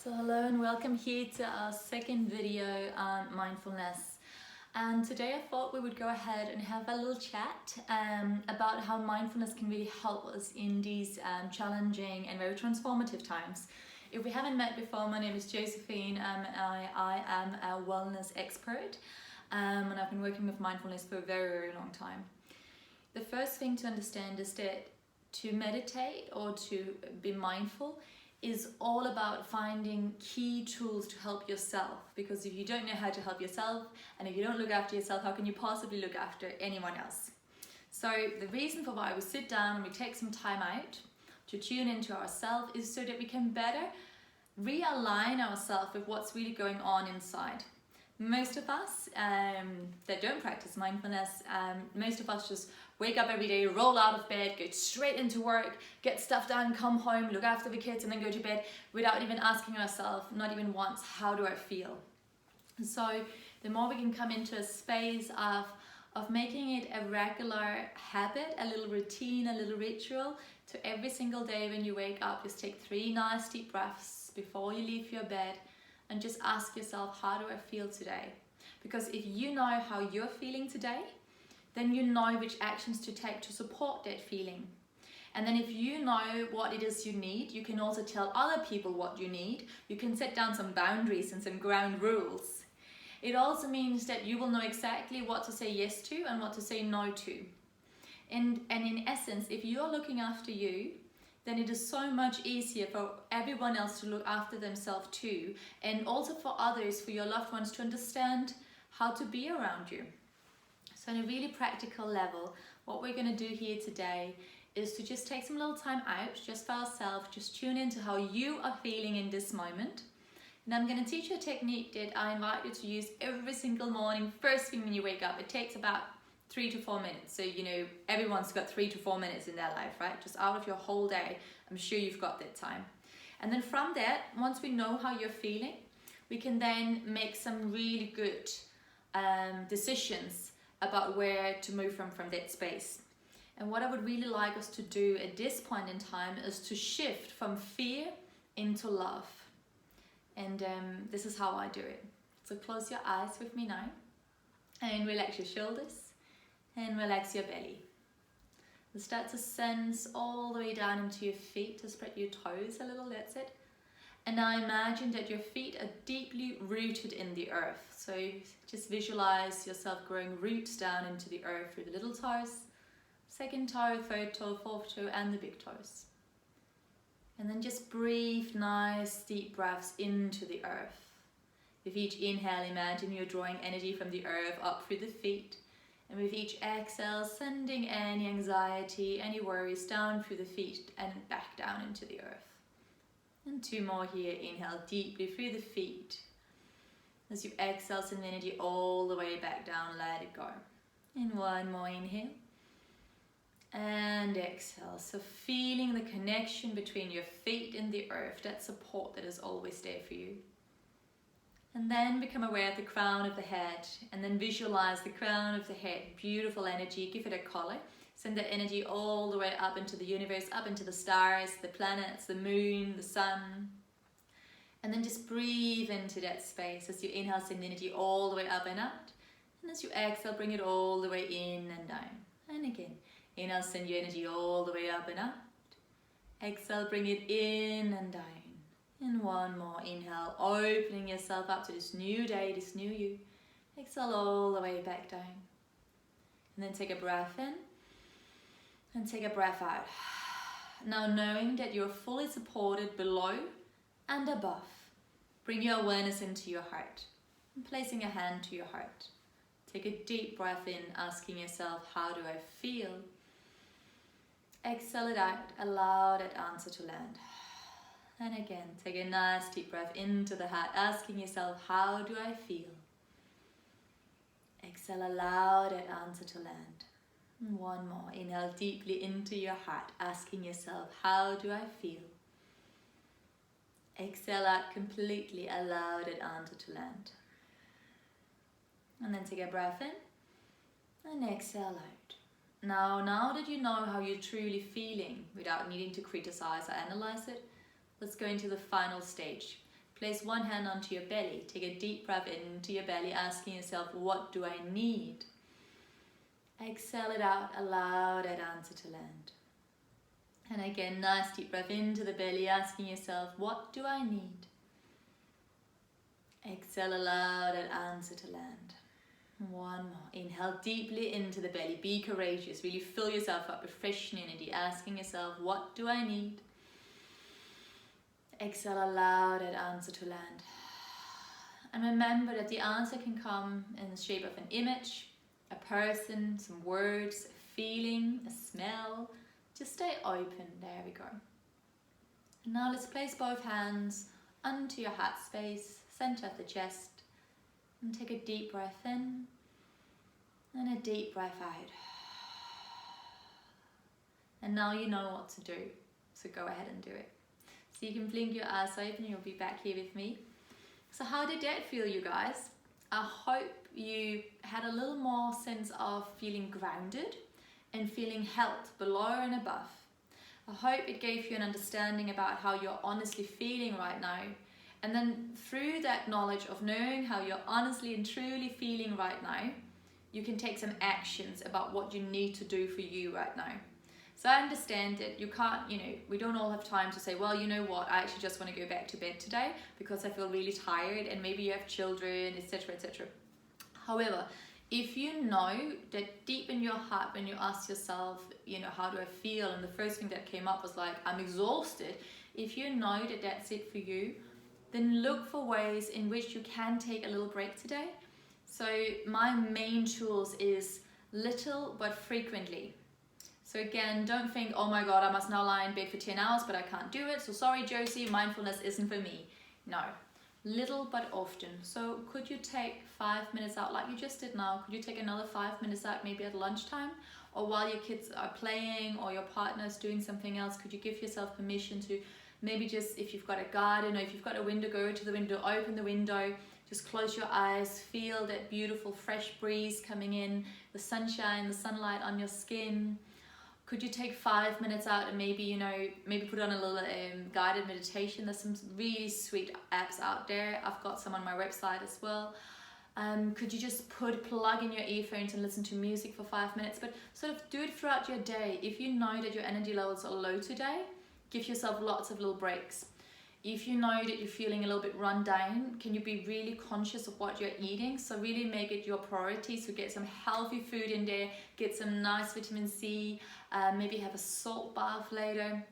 So hello and welcome here to our second video on mindfulness. And today I thought we would go ahead and have a little chat about how mindfulness can really help us in these challenging and very transformative times. If we haven't met before, my name is Josephine. I am a wellness expert and I've been working with mindfulness for a very, very long time. The first thing to understand is that to meditate or to be mindful is all about finding key tools to help yourself, because if you don't know how to help yourself and if you don't look after yourself, how can you possibly look after anyone else? So the reason for why we sit down and we take some time out to tune into ourselves is so that we can better realign ourselves with what's really going on inside. Most of us that don't practice mindfulness, most of us just wake up every day, roll out of bed, go straight into work, get stuff done, come home, look after the kids and then go to bed without even asking ourselves, not even once, how do I feel? So the more we can come into a space of making it a regular habit, a little routine, a little ritual, to every single day when you wake up, just take 3 nice deep breaths before you leave your bed and just ask yourself, how do I feel today? Because if you know how you're feeling today, then you know which actions to take to support that feeling. And then if you know what it is you need, you can also tell other people what you need. You can set down some boundaries and some ground rules. It also means that you will know exactly what to say yes to and what to say no to. And in essence, if you're looking after you, then it is so much easier for everyone else to look after themselves too, and also for others, for your loved ones to understand how to be around you. So on a really practical level, what we're going to do here today is to just take some little time out just for ourselves, just tune into how you are feeling in this moment. And I'm going to teach you a technique that I invite you to use every single morning, first thing when you wake up. It takes about 3 to 4 minutes. So, you know, everyone's got 3 to 4 minutes in their life, right? Just out of your whole day, I'm sure you've got that time. And then from that, once we know how you're feeling, we can then make some really good decisions about where to move from that space. And what I would really like us to do at this point in time is to shift from fear into love. And this is how I do it. So close your eyes with me now and relax your shoulders and relax your belly. And start to sense all the way down into your feet, to spread your toes a little, that's it. And now imagine that your feet are deeply rooted in the earth. So just visualize yourself growing roots down into the earth through the little toes, second toe, third toe, fourth toe, and the big toes. And then just breathe nice deep breaths into the earth. With each inhale, imagine you're drawing energy from the earth up through the feet. And with each exhale, sending any anxiety, any worries down through the feet and back down into the earth. And 2 more here. Inhale deeply through the feet. As you exhale, send energy all the way back down, let it go. And 1 more inhale. And exhale. So feeling the connection between your feet and the earth, that support that is always there for you. And then become aware of the crown of the head, and then visualize the crown of the head. Beautiful energy, give it a color. Send that energy all the way up into the universe, up into the stars, the planets, the moon, the sun. And then just breathe into that space. As you inhale, send energy all the way up and out. And as you exhale, bring it all the way in and down. And again, inhale, send your energy all the way up and out. Exhale, bring it in and down. And 1 more inhale, opening yourself up to this new day, this new you. Exhale all the way back down. And then take a breath in and take a breath out. Now knowing that you're fully supported below and above, bring your awareness into your heart and placing a hand to your heart. Take a deep breath in, asking yourself, how do I feel? Exhale it out, allow that answer to land. And again, take a nice deep breath into the heart, asking yourself, how do I feel? Exhale, allow that answer to land. And 1 more, inhale deeply into your heart, asking yourself, how do I feel? Exhale out completely, allow that answer to land. And then take a breath in and exhale out. Now that you know how you're truly feeling without needing to criticize or analyze it, let's go into the final stage. Place one hand onto your belly. Take a deep breath into your belly, asking yourself, what do I need? Exhale it out, allow that answer to land. And again, nice deep breath into the belly, asking yourself, what do I need? Exhale, allow that answer to land. One more. Inhale deeply into the belly. Be courageous. Really fill yourself up with fresh energy, asking yourself, what do I need? Exhale, allow that answer to land. And remember that the answer can come in the shape of an image, a person, some words, a feeling, a smell. Just stay open. There we go. And now let's place both hands onto your heart space, center of the chest, and take a deep breath in and a deep breath out. And now you know what to do, so go ahead and do it. So you can blink your eyes open, you'll be back here with me. So how did that feel, you guys? I hope you had a little more sense of feeling grounded and feeling held below and above. I hope it gave you an understanding about how you're honestly feeling right now. And then through that knowledge of knowing how you're honestly and truly feeling right now, you can take some actions about what you need to do for you right now. So I understand that you can't, we don't all have time to say, well, you know what, I actually just want to go back to bed today because I feel really tired, and maybe you have children, etc., etc. However, if you know that deep in your heart, when you ask yourself, how do I feel? And the first thing that came up was like, I'm exhausted. If you know that that's it for you, then look for ways in which you can take a little break today. So my main tools is little but frequently. So again, don't think, oh my God, I must now lie in bed for 10 hours, but I can't do it. So sorry, Josie, mindfulness isn't for me. No, little but often. So could you take 5 minutes out like you just did now? Could you take another 5 minutes out maybe at lunchtime? Or while your kids are playing or your partner's doing something else, could you give yourself permission to maybe just, if you've got a garden or if you've got a window, go to the window, open the window, just close your eyes, feel that beautiful fresh breeze coming in, the sunshine, the sunlight on your skin. Could you take 5 minutes out and maybe, maybe put on a little guided meditation? There's some really sweet apps out there. I've got some on my website as well. Could you just plug in your earphones and listen to music for 5 minutes? But sort of do it throughout your day. If you know that your energy levels are low today, give yourself lots of little breaks. If you know that you're feeling a little bit run down, can you be really conscious of what you're eating? So really make it your priority. So get some healthy food in there, get some nice vitamin C, maybe have a salt bath later.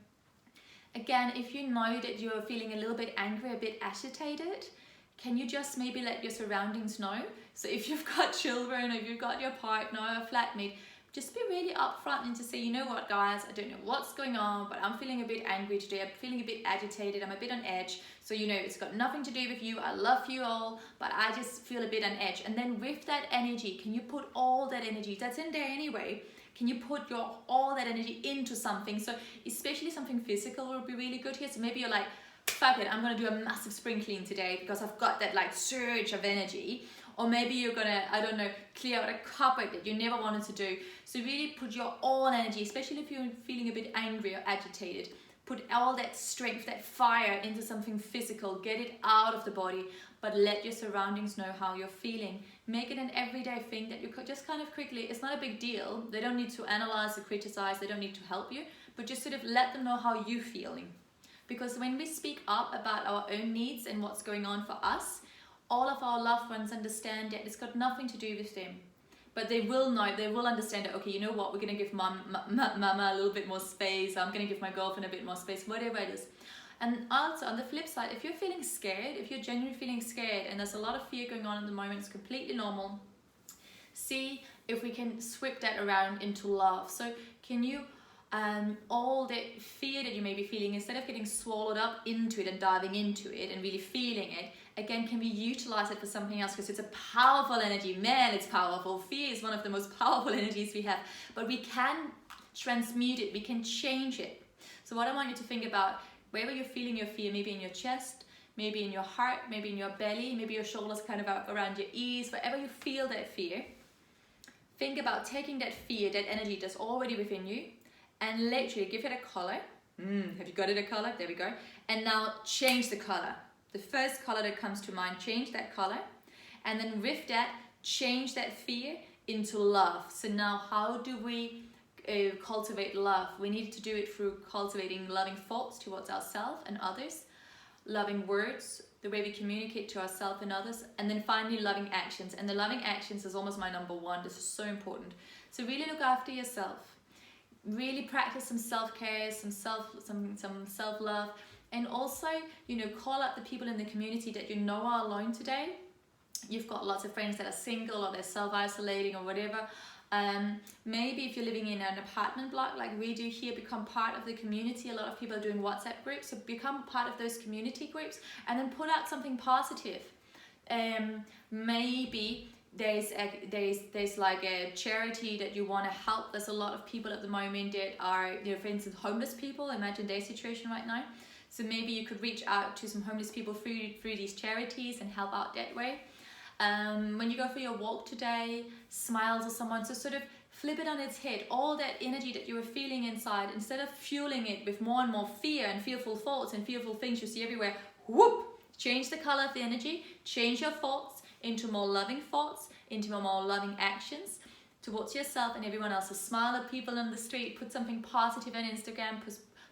Again, if you know that you're feeling a little bit angry, a bit agitated, can you just maybe let your surroundings know? So if you've got children, or if you've got your partner or a flatmate, just be really upfront and to say, you know what, guys, I don't know what's going on, but I'm feeling a bit angry today. I'm feeling a bit agitated. I'm a bit on edge. So, it's got nothing to do with you. I love you all, but I just feel a bit on edge. And then with that energy, can you put all that energy that's in there anyway? Can you put all that energy into something? So especially something physical will be really good here. So maybe you're like, fuck it, I'm going to do a massive spring clean today because I've got that surge of energy. Or maybe you're gonna, clear out a cupboard that you never wanted to do. So really put your all energy, especially if you're feeling a bit angry or agitated, put all that strength, that fire into something physical, get it out of the body, but let your surroundings know how you're feeling. Make it an everyday thing that you could just kind of quickly, it's not a big deal. They don't need to analyze or criticize, they don't need to help you, but just sort of let them know how you're feeling. Because when we speak up about our own needs and what's going on for us, all of our loved ones understand that it's got nothing to do with them. But they will know, they will understand that, okay, you know what, we're going to give mama a little bit more space, I'm going to give my girlfriend a bit more space, whatever it is. And also on the flip side, if you're feeling scared, if you're genuinely feeling scared and there's a lot of fear going on at the moment, it's completely normal. See if we can swip that around into love. So can you, all that fear that you may be feeling, instead of getting swallowed up into it and diving into it and really feeling it, again, can we utilize it for something else? Because it's a powerful energy. Man, it's powerful. Fear is one of the most powerful energies we have. But we can transmute it. We can change it. So what I want you to think about, wherever you're feeling your fear, maybe in your chest, maybe in your heart, maybe in your belly, maybe your shoulders kind of up around your ears, wherever you feel that fear, think about taking that fear, that energy that's already within you, and literally give it a color. Have you got it a color? There we go. And now change the color. the first color that comes to mind, change that color. And then with that, change that fear into love. So now how do we cultivate love? We need to do it through cultivating loving thoughts towards ourselves and others, loving words, the way we communicate to ourselves and others, and then finally loving actions. And the loving actions is almost my number one. This is so important. So really look after yourself. Really practice some self-care, some self-love, and also, you know, call out the people in the community that you know are alone today. You've got lots of friends that are single or they're self-isolating or whatever. Maybe if you're living in an apartment block like we do here, become part of the community. A lot of people are doing WhatsApp groups, so become part of those community groups and then put out something positive. Maybe there's like a charity that you want to help. There's a lot of people at the moment that are, you know, for instance, homeless people. Imagine their situation right now. So maybe you could reach out to some homeless people through these charities and help out that way. When you go for your walk today, smile to someone. So sort of flip it on its head. All that energy that you were feeling inside, instead of fueling it with more and more fear and fearful thoughts and fearful things you see everywhere, whoop, change the color of the energy, change your thoughts into more loving thoughts, into more loving actions towards yourself and everyone else. So smile at people on the street, put something positive on Instagram,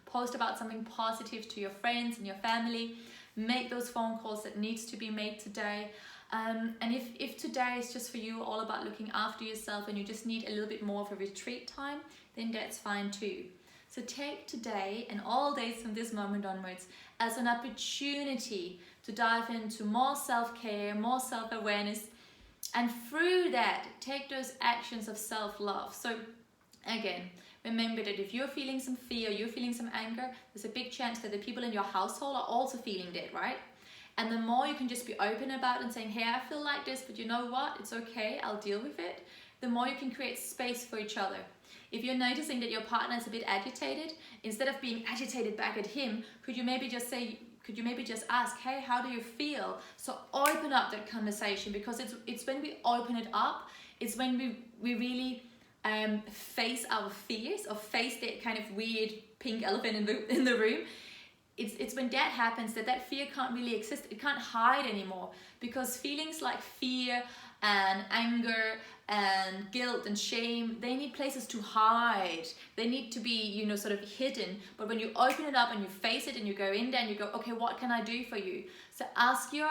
post about something positive to your friends and your family, make those phone calls that needs to be made today. And if today is just for you all about looking after yourself and you just need a little bit more of a retreat time, then that's fine too. So take today and all days from this moment onwards as an opportunity to dive into more self-care, more self-awareness, and through that, take those actions of self-love. So again, remember that if you're feeling some fear, you're feeling some anger, there's a big chance that the people in your household are also feeling that, right? And the more you can just be open about it and saying, hey, I feel like this, but you know what? It's okay, I'll deal with it. The more you can create space for each other. If you're noticing that your partner is a bit agitated, instead of being agitated back at him, could you maybe just ask, hey, how do you feel? So open up that conversation, because it's when we open it up, it's when we really face our fears or face that kind of weird pink elephant in the room. It's when that happens that fear can't really exist. It can't hide anymore, because feelings like fear and anger and guilt and shame, they need places to hide. They need to be, you know, sort of hidden. But when you open it up and you face it and you go in there and you go, okay, what can I do for you? So ask your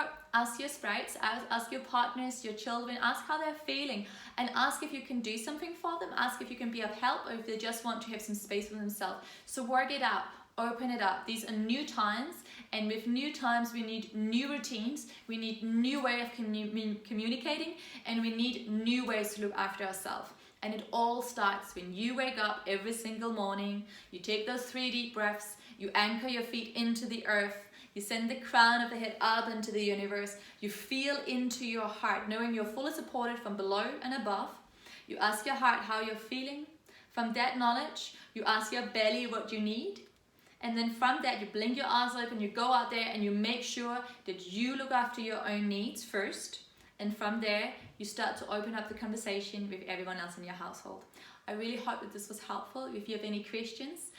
sprites, ask your partners, your children, ask how they're feeling, and ask if you can do something for them. Ask if you can be of help, or if they just want to have some space for themselves. So work it out. Open it up. These are new times, and with new times we need new routines, we need new way of communicating, and we need new ways to look after ourselves. And it all starts when you wake up every single morning, you take those 3 deep breaths, you anchor your feet into the earth, you send the crown of the head up into the universe, you feel into your heart, knowing you're fully supported from below and above. You ask your heart how you're feeling. From that knowledge, you ask your belly what you need. And then from that, you blink your eyes open, you go out there and you make sure that you look after your own needs first. And from there, you start to open up the conversation with everyone else in your household. I really hope that this was helpful. If you have any questions,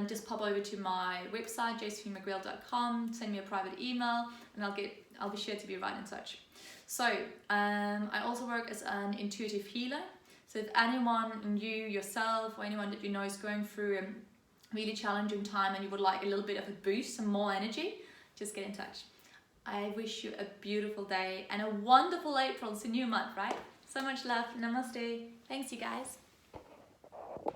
just pop over to my website, josephinemcgrail.com, send me a private email, and I'll be sure to be right in touch. So I also work as an intuitive healer. So if anyone, you, yourself, or anyone that you know is going through really challenging time and you would like a little bit of a boost, some more energy, just get in touch. I wish you a beautiful day and a wonderful April. It's a new month, right? So much love. Namaste. Thanks, you guys.